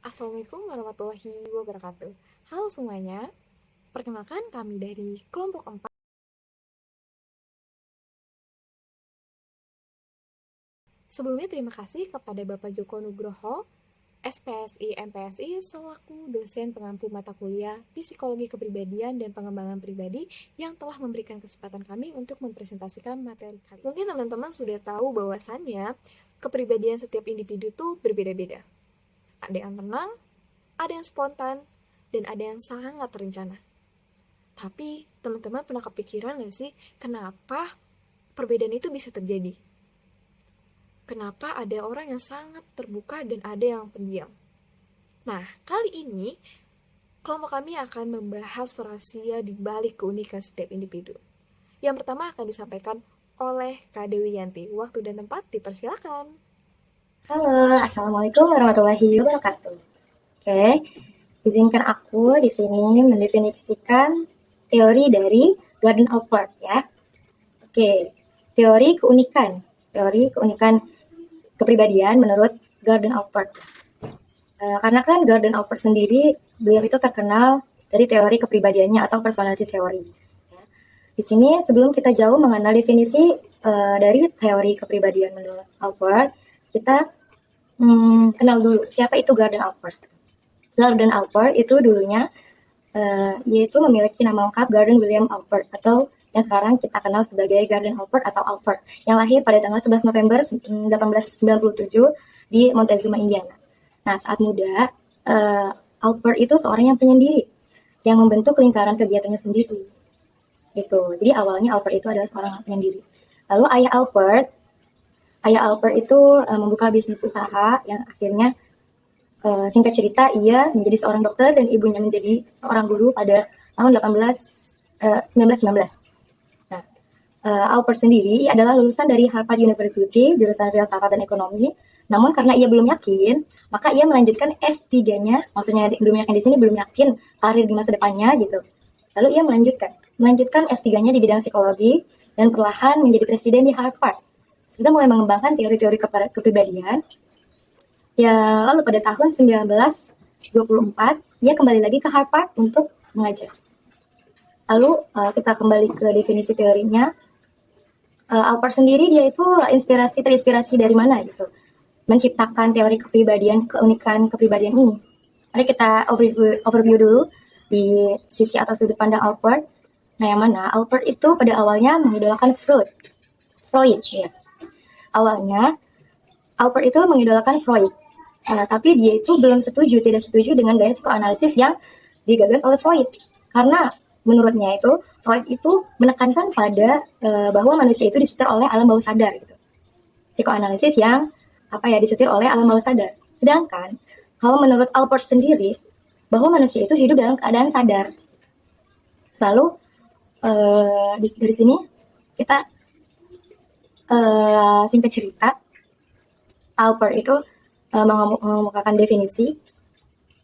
Assalamualaikum warahmatullahi wabarakatuh. Halo semuanya, perkenalkan kami dari kelompok 4. Sebelumnya terima kasih kepada Bapak Joko Nugroho, SPSI MPSI selaku dosen pengampu mata kuliah Psikologi Kepribadian dan Pengembangan Pribadi yang telah memberikan kesempatan kami untuk mempresentasikan materi kali. Mungkin teman-teman sudah tahu bahwasannya kepribadian setiap individu itu berbeda-beda. Ada yang tenang, ada yang spontan, dan ada yang sangat terencana. Tapi teman-teman pernah kepikiran gak sih kenapa perbedaan itu bisa terjadi? Kenapa ada orang yang sangat terbuka dan ada yang pendiam? Nah, kali ini kelompok kami akan membahas rahasia di balik keunikan setiap individu. Yang pertama akan disampaikan oleh Kak Dewi Yanti. Waktu dan tempat dipersilakan. Halo, Assalamualaikum warahmatullahi wabarakatuh. Oke, izinkan aku di sini mendefinisikan teori dari Gordon Allport ya. Oke, teori keunikan kepribadian menurut Gordon Allport. Karena kan Gordon Allport sendiri, beliau itu terkenal dari teori kepribadiannya atau personality theory. Di sini sebelum kita jauh mengenal definisi dari teori kepribadian menurut Allport, kita kenal dulu siapa itu Gordon Allport. Gordon Allport itu dulunya yaitu memiliki nama lengkap Gordon William Allport atau yang sekarang kita kenal sebagai Gordon Allport atau Allport, yang lahir pada tanggal 11 November 1897 di Montezuma, Indiana. Nah, saat muda, Allport itu seorang yang penyendiri, yang membentuk lingkaran kegiatannya sendiri. Gitu. Jadi awalnya Allport itu adalah seorang penyendiri. Lalu ayah Allport itu membuka bisnis usaha yang akhirnya singkat cerita ia menjadi seorang dokter dan ibunya menjadi seorang guru pada tahun 1919. Nah, Allport sendiri adalah lulusan dari Harvard University, jurusan filsafat dan ekonomi. Namun karena ia belum yakin, maka ia melanjutkan S3-nya, maksudnya belum yakin di sini, belum yakin karir di masa depannya gitu. Lalu ia melanjutkan S3-nya di bidang psikologi dan perlahan menjadi presiden di Harvard. Kita mulai mengembangkan teori-teori kepribadian. Ya, lalu pada tahun 1924, ia kembali lagi ke Harvard untuk mengajar. Lalu kita kembali ke definisi teorinya. Allport sendiri dia itu terinspirasi dari mana gitu, menciptakan teori keunikan kepribadian ini. Mari kita overview dulu di sisi atau sudut pandang Allport. Nah, yang mana Allport itu pada awalnya mengidolakan Freud, ya. Awalnya Allport itu mengidolakan Freud, tapi dia itu tidak setuju dengan gaya psikoanalisis yang digagas oleh Freud, karena menurutnya itu Freud itu menekankan pada bahwa manusia itu disetir oleh alam bawah sadar gitu. Psikoanalisis yang disetir oleh alam bawah sadar. Sedangkan kalau menurut Allport sendiri, bahwa manusia itu hidup dalam keadaan sadar. Lalu dari sini kita singkat cerita, Allport itu mengemukakan definisi.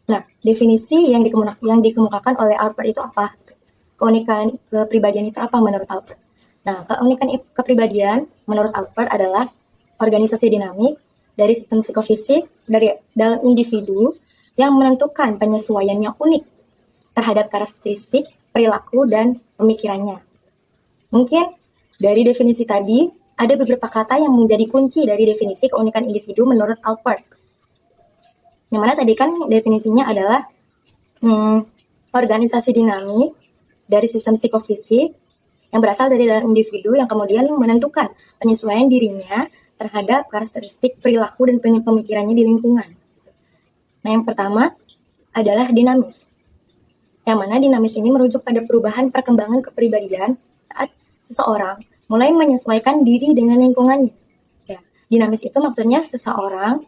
Nah, definisi yang dikemukakan oleh Allport itu apa? Keunikan kepribadian itu apa menurut Allport? Nah, keunikan kepribadian menurut Allport adalah organisasi dinamik dari sistem psikofisik dalam individu yang menentukan penyesuaian yang unik terhadap karakteristik, perilaku, dan pemikirannya. Mungkin dari definisi tadi, ada beberapa kata yang menjadi kunci dari definisi keunikan individu menurut Allport. Yang mana tadi kan definisinya adalah organisasi dinamik dari sistem psikofisik yang berasal dari dalam individu yang kemudian menentukan penyesuaian dirinya terhadap karakteristik, perilaku, dan pemikirannya di lingkungan. Nah, yang pertama adalah dinamis. Yang mana dinamis ini merujuk pada perubahan perkembangan kepribadian saat seseorang mulai menyesuaikan diri dengan lingkungannya. Ya, dinamis itu maksudnya seseorang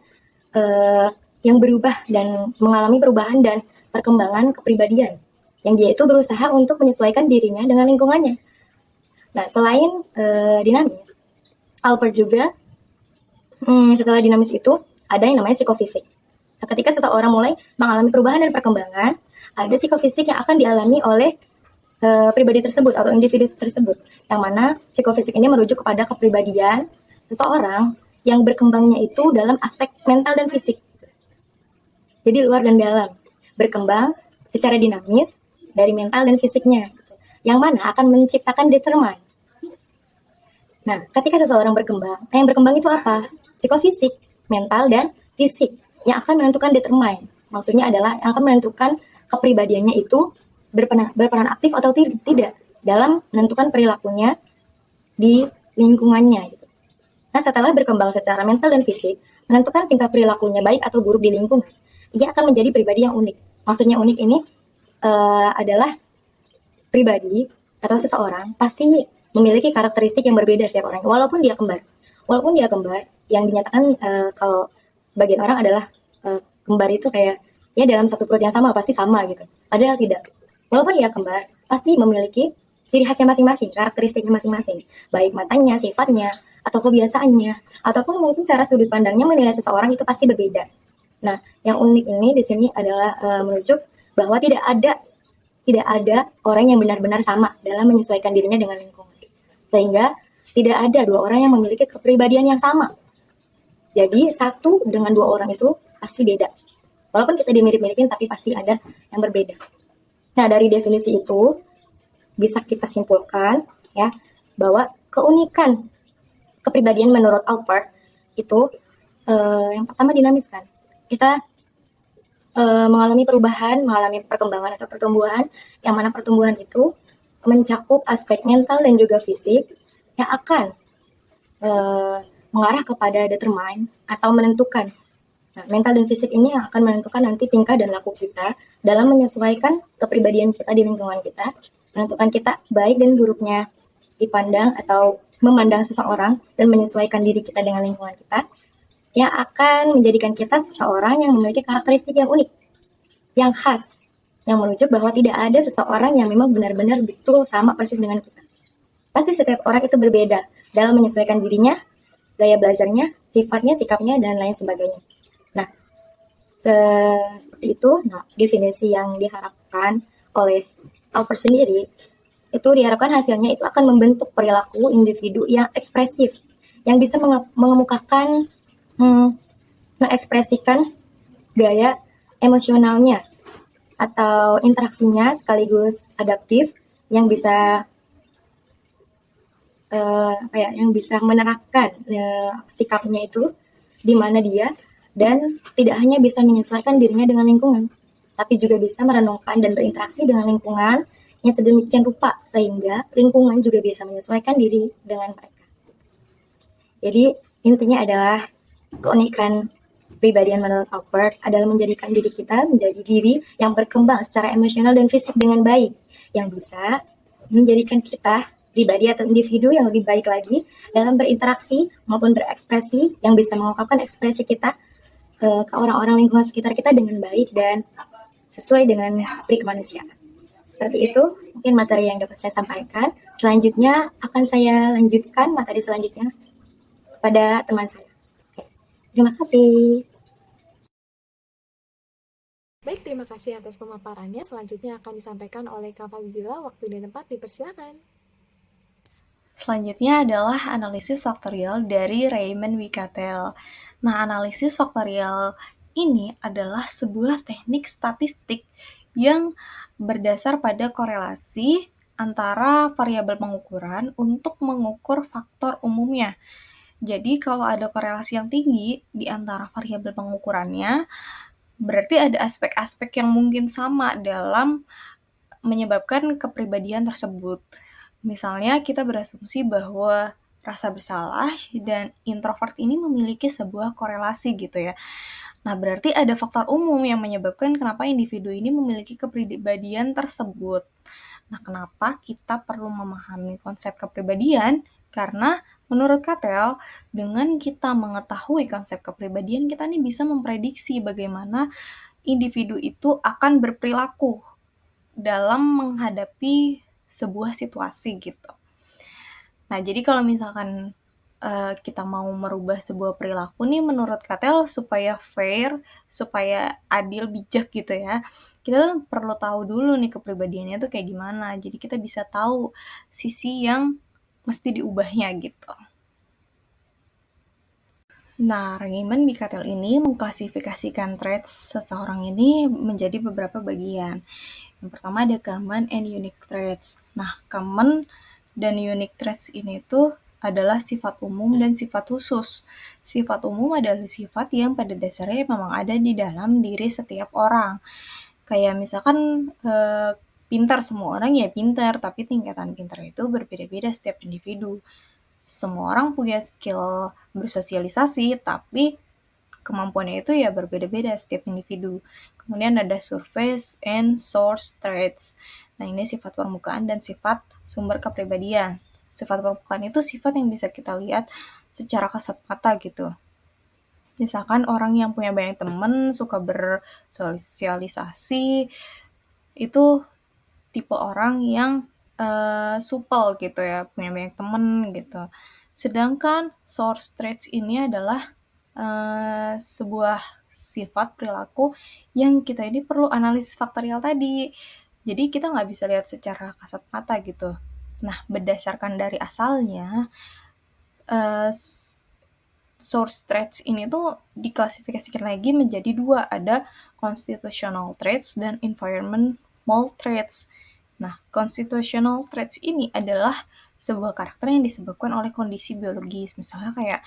yang berubah dan mengalami perubahan dan perkembangan kepribadian, yang dia itu berusaha untuk menyesuaikan dirinya dengan lingkungannya. Nah, selain dinamis, Allport juga setelah dinamis itu ada yang namanya psikofisik. Nah, ketika seseorang mulai mengalami perubahan dan perkembangan, ada psikofisik yang akan dialami oleh pribadi tersebut atau individu tersebut, yang mana psikofisik ini merujuk kepada kepribadian seseorang yang berkembangnya itu dalam aspek mental dan fisik. Jadi luar dan dalam, berkembang secara dinamis dari mental dan fisiknya, yang mana akan menciptakan determine. Nah, ketika seseorang berkembang, yang berkembang itu apa? Psikofisik, mental, dan fisik yang akan menentukan determine. Maksudnya adalah yang akan menentukan kepribadiannya itu berperan aktif atau tidak dalam menentukan perilakunya di lingkungannya. Gitu. Nah, setelah berkembang secara mental dan fisik, menentukan tingkah perilakunya baik atau buruk di lingkungan, ia akan menjadi pribadi yang unik. Maksudnya unik ini adalah pribadi atau seseorang pasti memiliki karakteristik yang berbeda setiap orang, walaupun dia kembar. Walaupun dia kembar, yang dinyatakan kalau sebagian orang adalah kembar itu kayak ya dalam satu perut yang sama pasti sama gitu. Padahal tidak. Walaupun dia kembar, pasti memiliki ciri khasnya masing-masing, karakteristiknya masing-masing, baik matanya, sifatnya, atau kebiasaannya, ataupun mungkin cara sudut pandangnya menilai seseorang itu pasti berbeda. Nah, yang unik ini di sini adalah menunjuk bahwa tidak ada orang yang benar-benar sama dalam menyesuaikan dirinya dengan lingkungan. Sehingga tidak ada dua orang yang memiliki kepribadian yang sama. Jadi satu dengan dua orang itu pasti beda. Walaupun kita dimirip-miripin tapi pasti ada yang berbeda. Nah, dari definisi itu bisa kita simpulkan ya bahwa keunikan kepribadian menurut Alpert itu yang pertama dinamis kan. Kita mengalami perubahan, mengalami perkembangan atau pertumbuhan, yang mana pertumbuhan itu mencakup aspek mental dan juga fisik yang akan mengarah kepada determine atau menentukan. Nah, mental dan fisik ini yang akan menentukan nanti tingkah dan laku kita dalam menyesuaikan kepribadian kita di lingkungan kita, menentukan kita baik dan buruknya dipandang atau memandang seseorang dan menyesuaikan diri kita dengan lingkungan kita, yang akan menjadikan kita seseorang yang memiliki karakteristik yang unik, yang khas, yang menunjuk bahwa tidak ada seseorang yang memang benar-benar betul sama persis dengan kita. Pasti setiap orang itu berbeda dalam menyesuaikan dirinya, gaya belajarnya, sifatnya, sikapnya, dan lain sebagainya. Nah, seperti itu, definisi yang diharapkan oleh Alpert sendiri, itu diharapkan hasilnya itu akan membentuk perilaku individu yang ekspresif, yang bisa mengemukakan mengekspresikan gaya emosionalnya atau interaksinya sekaligus adaptif yang bisa yang bisa menerapkan sikapnya itu di mana dia dan tidak hanya bisa menyesuaikan dirinya dengan lingkungan, tapi juga bisa merenungkan dan berinteraksi dengan lingkungan yang sedemikian rupa sehingga lingkungan juga bisa menyesuaikan diri dengan mereka. Jadi intinya adalah keunikan pribadian menurut Alpert adalah menjadikan diri kita menjadi diri yang berkembang secara emosional dan fisik dengan baik, yang bisa menjadikan kita pribadi atau individu yang lebih baik lagi dalam berinteraksi maupun berekspresi, yang bisa mengungkapkan ekspresi kita ke orang-orang lingkungan sekitar kita dengan baik dan sesuai dengan pri kemanusiaan. Seperti itu mungkin materi yang dapat saya sampaikan. Selanjutnya akan saya lanjutkan materi selanjutnya pada teman saya. Terima kasih. Baik, terima kasih atas pemaparannya. Selanjutnya akan disampaikan oleh Kak Fazila. Waktu dan tempat dipersilakan. Selanjutnya adalah analisis faktorial dari Raymond Wickatel. Nah, analisis faktorial ini adalah sebuah teknik statistik yang berdasar pada korelasi antara variabel pengukuran untuk mengukur faktor umumnya. Jadi, kalau ada korelasi yang tinggi di antara variabel pengukurannya, berarti ada aspek-aspek yang mungkin sama dalam menyebabkan kepribadian tersebut. Misalnya kita berasumsi bahwa rasa bersalah dan introvert ini memiliki sebuah korelasi gitu ya. Nah, berarti ada faktor umum yang menyebabkan kenapa individu ini memiliki kepribadian tersebut. Nah, kenapa kita perlu memahami konsep kepribadian? Karena menurut Cattell, dengan kita mengetahui konsep kepribadian, kita nih bisa memprediksi bagaimana individu itu akan berperilaku dalam menghadapi sebuah situasi gitu. Nah, jadi kalau misalkan kita mau merubah sebuah perilaku nih menurut Cattell supaya fair, supaya adil, bijak gitu ya, kita perlu tahu dulu nih kepribadiannya tuh kayak gimana. Jadi kita bisa tahu sisi yang mesti diubahnya gitu. Nah, Raymond Mikatel ini mengklasifikasikan traits seseorang ini menjadi beberapa bagian. Yang pertama ada common and unique traits. Nah, common dan unique traits ini tuh adalah sifat umum dan sifat khusus. Sifat umum adalah sifat yang pada dasarnya memang ada di dalam diri setiap orang. Kayak misalkan pintar, semua orang ya pintar, tapi tingkatan pintar itu berbeda-beda setiap individu. Semua orang punya skill bersosialisasi, tapi kemampuannya itu ya berbeda-beda setiap individu. Kemudian ada surface and source traits. Nah, ini sifat permukaan dan sifat sumber kepribadian. Sifat permukaan itu sifat yang bisa kita lihat secara kasat mata gitu. Misalkan orang yang punya banyak teman, suka bersosialisasi, itu tipe orang yang supel gitu ya, punya banyak temen gitu. Sedangkan source traits ini adalah sebuah sifat perilaku yang kita ini perlu analisis faktorial tadi. Jadi kita nggak bisa lihat secara kasat mata gitu. Nah, berdasarkan dari asalnya, source traits ini tuh diklasifikasikan lagi menjadi dua, ada constitutional traits dan environmental traits. Nah, constitutional traits ini adalah sebuah karakter yang disebabkan oleh kondisi biologis. Misalnya kayak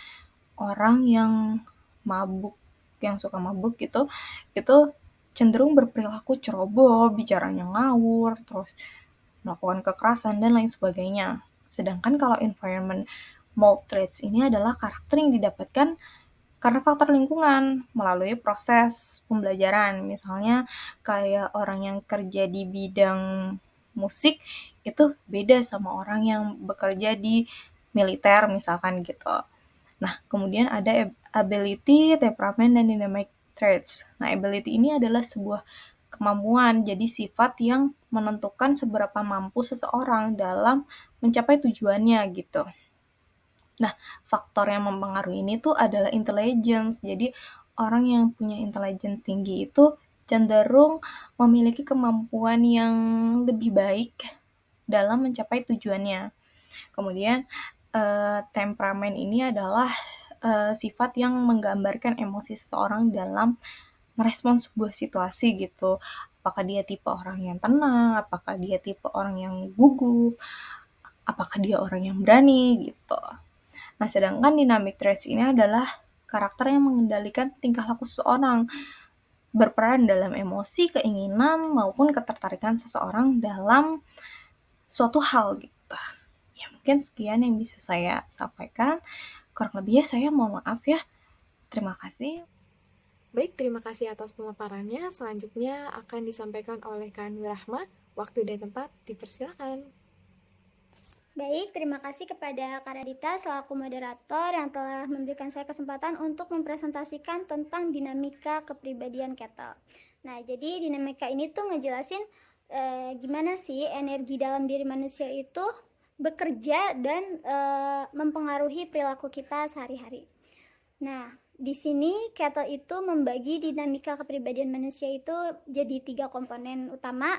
orang yang mabuk, yang suka mabuk gitu, itu cenderung berperilaku ceroboh, bicaranya ngawur, terus melakukan kekerasan, dan lain sebagainya. Sedangkan kalau environment mold traits ini adalah karakter yang didapatkan karena faktor lingkungan melalui proses pembelajaran. Misalnya kayak orang yang kerja di bidang musik itu beda sama orang yang bekerja di militer misalkan gitu. Nah, kemudian ada ability, temperamen, dan dynamic traits. Nah, ability ini adalah sebuah kemampuan, jadi sifat yang menentukan seberapa mampu seseorang dalam mencapai tujuannya gitu. Nah, faktor yang mempengaruhi ini tuh adalah intelligence. Jadi, orang yang punya intelligence tinggi itu cenderung memiliki kemampuan yang lebih baik dalam mencapai tujuannya. Kemudian, temperamen ini adalah sifat yang menggambarkan emosi seseorang dalam merespons sebuah situasi gitu. Apakah dia tipe orang yang tenang, apakah dia tipe orang yang gugup, apakah dia orang yang berani gitu. Nah, sedangkan dynamic traits ini adalah karakter yang mengendalikan tingkah laku seseorang, berperan dalam emosi, keinginan, maupun ketertarikan seseorang dalam suatu hal gitu. Ya, mungkin sekian yang bisa saya sampaikan. Kurang lebihnya saya mohon maaf ya. Terima kasih. Baik, terima kasih atas pemaparannya. Selanjutnya akan disampaikan oleh Kak Nur Rahma. Waktu dan tempat dipersilakan. Baik, terima kasih kepada Kak Radita selaku moderator yang telah memberikan saya kesempatan untuk mempresentasikan tentang dinamika kepribadian Ketel. Nah, jadi dinamika ini tuh ngejelasin gimana sih energi dalam diri manusia itu bekerja dan mempengaruhi perilaku kita sehari-hari. Nah, di sini Ketel itu membagi dinamika kepribadian manusia itu jadi 3 komponen utama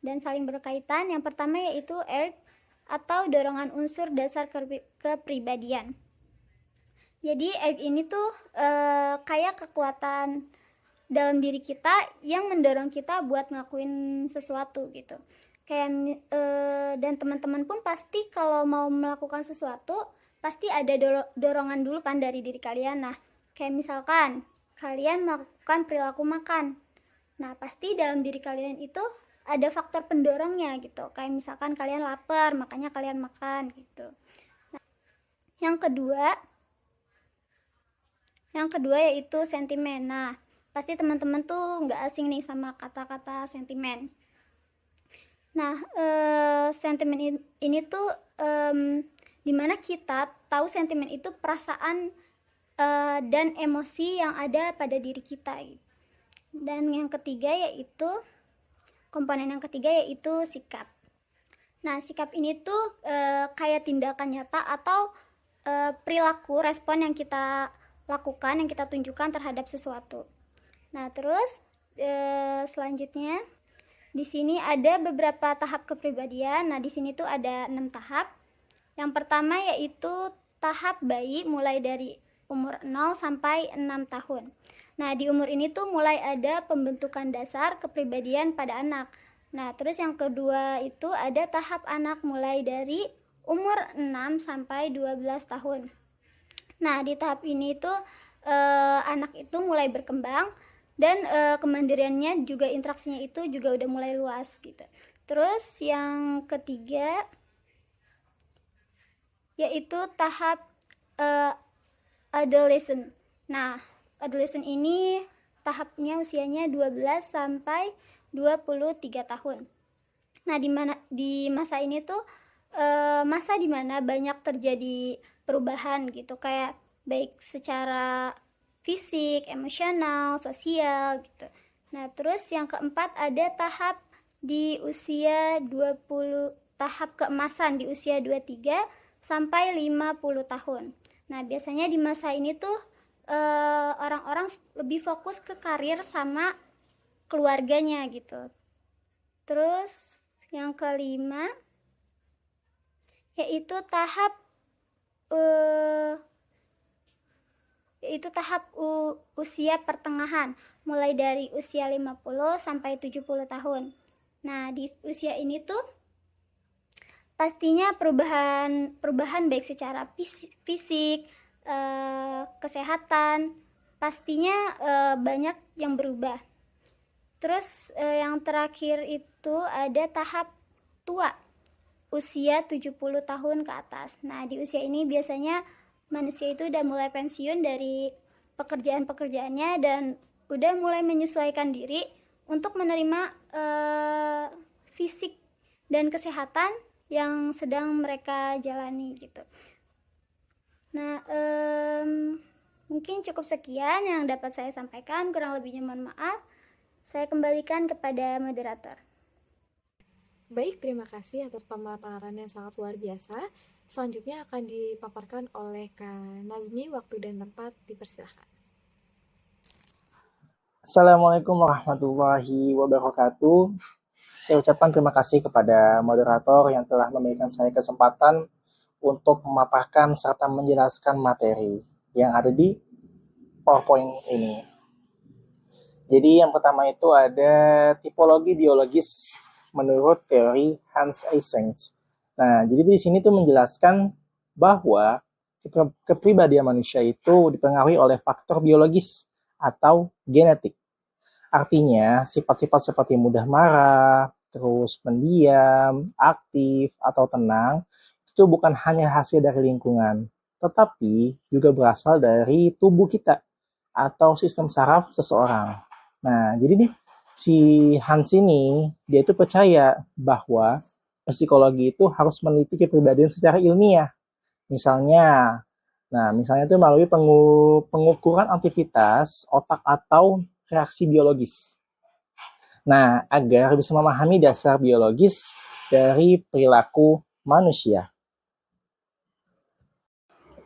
dan saling berkaitan. Yang pertama yaitu earth atau dorongan unsur dasar kepribadian. Jadi ini tuh kayak kekuatan dalam diri kita yang mendorong kita buat ngelakuin sesuatu gitu. Kayak dan teman-teman pun pasti kalau mau melakukan sesuatu pasti ada dorongan dulu kan dari diri kalian. Nah, kayak misalkan kalian melakukan perilaku makan. Nah, pasti dalam diri kalian itu ada faktor pendorongnya gitu. Kayak misalkan kalian lapar, makanya kalian makan gitu. Nah, yang kedua yaitu sentimen. Nah, pasti teman-teman tuh nggak asing nih sama kata-kata sentimen. Nah, sentimen ini tuh dimana kita tahu sentimen itu perasaan dan emosi yang ada pada diri kita. Dan yang ketiga yaitu komponen yang ketiga yaitu sikap. Nah, sikap ini tuh kayak tindakan nyata atau perilaku respon yang kita lakukan, yang kita tunjukkan terhadap sesuatu. Nah, terus selanjutnya di sini ada beberapa tahap kepribadian. Nah, di sini tuh ada 6 tahap. Yang pertama yaitu tahap bayi, mulai dari umur 0 sampai 6 tahun. Nah, di umur ini tuh mulai ada pembentukan dasar kepribadian pada anak. Nah, terus yang kedua itu ada tahap anak mulai dari umur 6 sampai 12 tahun. Nah, di tahap ini tuh anak itu mulai berkembang dan kemandiriannya juga interaksinya itu juga udah mulai luas gitu. Terus yang ketiga yaitu tahap adolescent. Nah, adolescent ini tahapnya usianya 12 sampai 23 tahun. Nah, di masa ini tuh masa dimana banyak terjadi perubahan gitu, kayak baik secara fisik, emosional, sosial gitu. Nah, terus yang keempat ada tahap di usia 20, tahap keemasan di usia 23 sampai 50 tahun. Nah, biasanya di masa ini tuh orang-orang lebih fokus ke karir sama keluarganya gitu. Terus yang kelima yaitu tahap usia pertengahan, mulai dari usia 50 sampai 70 tahun. Nah, di usia ini tuh pastinya perubahan baik secara fisik, kesehatan, pastinya banyak yang berubah. Terus yang terakhir itu ada tahap tua, usia 70 tahun ke atas. Nah, di usia ini biasanya manusia itu udah mulai pensiun dari pekerjaan-pekerjaannya dan udah mulai menyesuaikan diri untuk menerima fisik dan kesehatan yang sedang mereka jalani gitu. Nah, mungkin cukup sekian yang dapat saya sampaikan, kurang lebihnya mohon maaf. Saya kembalikan kepada moderator. Baik, terima kasih atas pemaparan yang sangat luar biasa. Selanjutnya akan dipaparkan oleh Kak Nazmi. Waktu dan tempat dipersilahkan. Assalamualaikum warahmatullahi wabarakatuh. Saya ucapkan terima kasih kepada moderator yang telah memberikan saya kesempatan untuk memaparkan serta menjelaskan materi yang ada di PowerPoint ini. Jadi yang pertama itu ada tipologi biologis menurut teori Hans Eysenck. Nah, jadi di sini tuh menjelaskan bahwa kepribadian manusia itu dipengaruhi oleh faktor biologis atau genetik. Artinya, sifat-sifat seperti mudah marah, terus pendiam, aktif, atau tenang, itu bukan hanya hasil dari lingkungan, tetapi juga berasal dari tubuh kita atau sistem saraf seseorang. Nah, jadi nih, si Hans ini, dia itu percaya bahwa psikologi itu harus meneliti kepribadian secara ilmiah. Misalnya itu melalui pengukuran aktivitas otak atau reaksi biologis. Nah, agar bisa memahami dasar biologis dari perilaku manusia.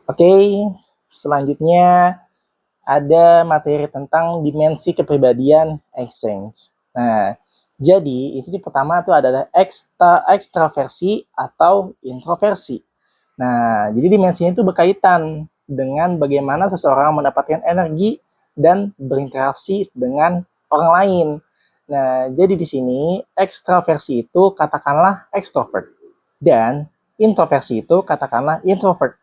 Oke, selanjutnya ada materi tentang dimensi kepribadian Eysenck. Nah, jadi itu pertama itu adalah ekstraversi atau introversi. Nah, jadi dimensinya itu berkaitan dengan bagaimana seseorang mendapatkan energi dan berinteraksi dengan orang lain. Nah, jadi di sini ekstraversi itu katakanlah extrovert dan introversi itu katakanlah introvert.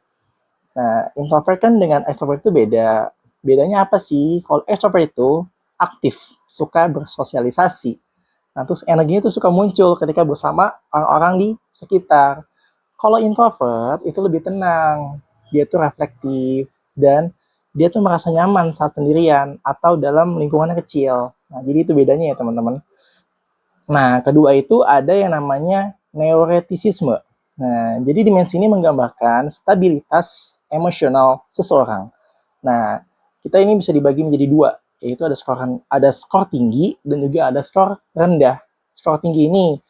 Nah, introvert kan dengan extrovert itu beda. Bedanya apa sih? Kalau extrovert itu aktif, suka bersosialisasi. Nah, terus energinya itu suka muncul ketika bersama orang-orang di sekitar. Kalau introvert itu lebih tenang, dia tuh reflektif, dan dia tuh merasa nyaman saat sendirian atau dalam lingkungan kecil. Nah, jadi itu bedanya ya teman-teman. Nah, kedua itu ada yang namanya neuroticisme. Nah, jadi dimensi ini menggambarkan stabilitas emosional seseorang. Nah, kita ini bisa dibagi menjadi dua, yaitu ada skor tinggi dan juga ada skor rendah. Skor tinggi ini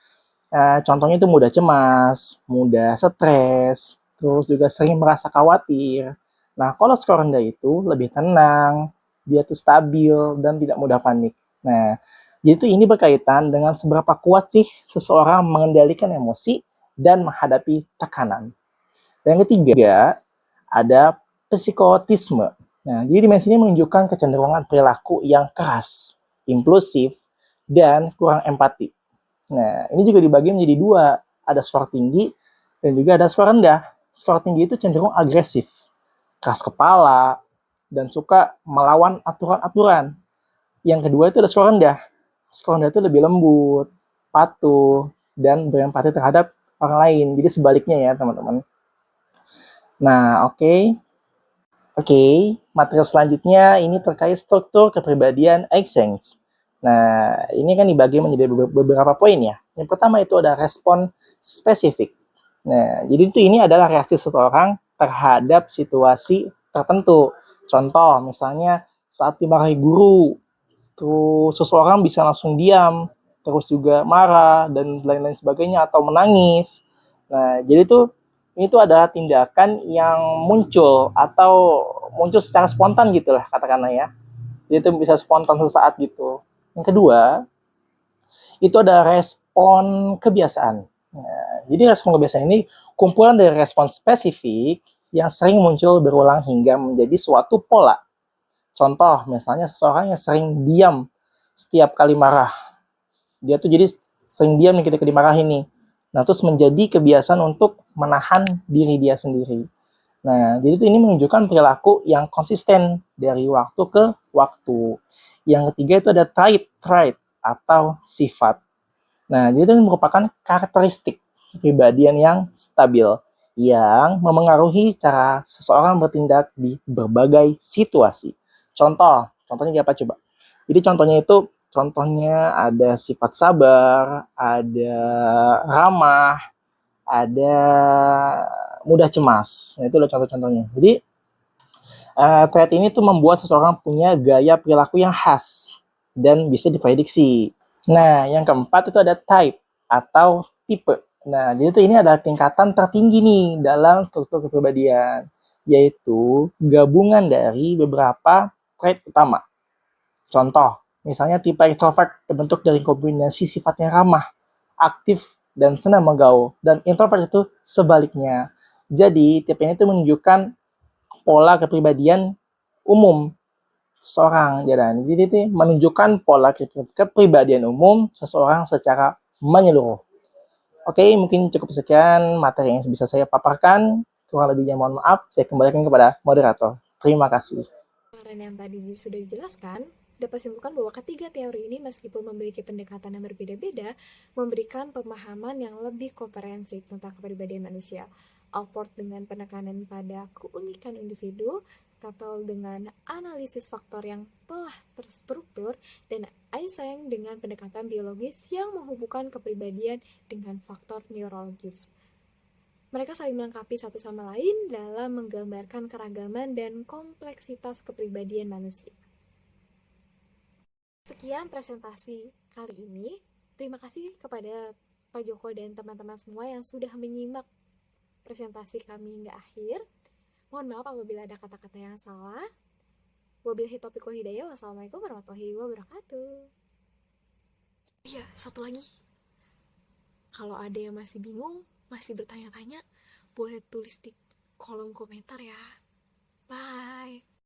contohnya itu mudah cemas, mudah stres, terus juga sering merasa khawatir. Nah, kalau skor rendah itu lebih tenang, dia tuh stabil dan tidak mudah panik. Nah, jadi ini berkaitan dengan seberapa kuat sih seseorang mengendalikan emosi dan menghadapi tekanan. Dan yang ketiga, ada psikotisme. Nah, jadi dimensi ini menunjukkan kecenderungan perilaku yang keras, impulsif, dan kurang empati. Nah, ini juga dibagi menjadi dua. Ada skor tinggi dan juga ada skor rendah. Skor tinggi itu cenderung agresif, keras kepala, dan suka melawan aturan-aturan. Yang kedua itu ada skor rendah. Skor rendah itu lebih lembut, patuh, dan berempati terhadap orang lain. Jadi sebaliknya ya, teman-teman. Nah, oke. Oke, materi selanjutnya ini terkait struktur kepribadian Eysenck. Nah, ini kan dibagi menjadi beberapa poin ya. Yang pertama itu ada respon spesifik. Nah, jadi itu ini adalah reaksi seseorang terhadap situasi tertentu. Contoh, misalnya saat dimarahi guru, terus seseorang bisa langsung diam, terus juga marah, dan lain-lain sebagainya, atau menangis. Nah, jadi ini tuh adalah tindakan yang muncul atau muncul secara spontan gitu lah katakanlah ya. Jadi itu bisa spontan sesaat gitu. Yang kedua, itu ada respon kebiasaan. Nah, jadi respon kebiasaan ini kumpulan dari respon spesifik yang sering muncul berulang hingga menjadi suatu pola. Contoh, misalnya seseorang yang sering diam setiap kali marah. Dia tuh jadi sering diam nih ketika dimarahin nih. Nah, terus menjadi kebiasaan untuk menahan diri dia sendiri. Nah, jadi ini menunjukkan perilaku yang konsisten dari waktu ke waktu. Yang ketiga itu ada trait atau sifat. Nah, jadi itu merupakan karakteristik kepribadian yang stabil yang memengaruhi cara seseorang bertindak di berbagai situasi. Contohnya apa coba? Jadi contohnya ada sifat sabar, ada ramah, ada mudah cemas. Nah, itu adalah contoh-contohnya. Jadi trait ini tuh membuat seseorang punya gaya perilaku yang khas dan bisa diprediksi. Nah, yang keempat itu ada type atau tipe. Nah, jadi itu ini adalah tingkatan tertinggi nih dalam struktur kepribadian, yaitu gabungan dari beberapa trait utama. Contoh, misalnya tipe extrovert terbentuk dari kombinasi sifatnya ramah, aktif, dan senang menggaul. Dan introvert itu sebaliknya. Jadi, tipe ini tuh menunjukkan pola kepribadian umum seseorang. Jadi itu menunjukkan pola kepribadian umum seseorang secara menyeluruh. Oke, mungkin cukup sekian materi yang bisa saya paparkan. Kurang lebihnya mohon maaf, saya kembalikan kepada moderator. Terima kasih. Yang tadi sudah dijelaskan, dapat simpulkan bahwa ketiga teori ini meskipun memiliki pendekatan yang berbeda-beda, memberikan pemahaman yang lebih komprehensif tentang kepribadian manusia. Allport dengan penekanan pada keunikan individu, Cattell dengan analisis faktor yang telah terstruktur, dan Eysenck dengan pendekatan biologis yang menghubungkan kepribadian dengan faktor neurologis. Mereka saling melengkapi satu sama lain dalam menggambarkan keragaman dan kompleksitas kepribadian manusia. Sekian presentasi kali ini. Terima kasih kepada Pak Joko dan teman-teman semua yang sudah menyimak presentasi kami hingga akhir. Mohon maaf apabila ada kata-kata yang salah. Wabillahi taufiq wal hidayah. Wassalamualaikum warahmatullahi wabarakatuh. Iya, satu lagi. Kalau ada yang masih bingung, masih bertanya-tanya, boleh tulis di kolom komentar ya. Bye.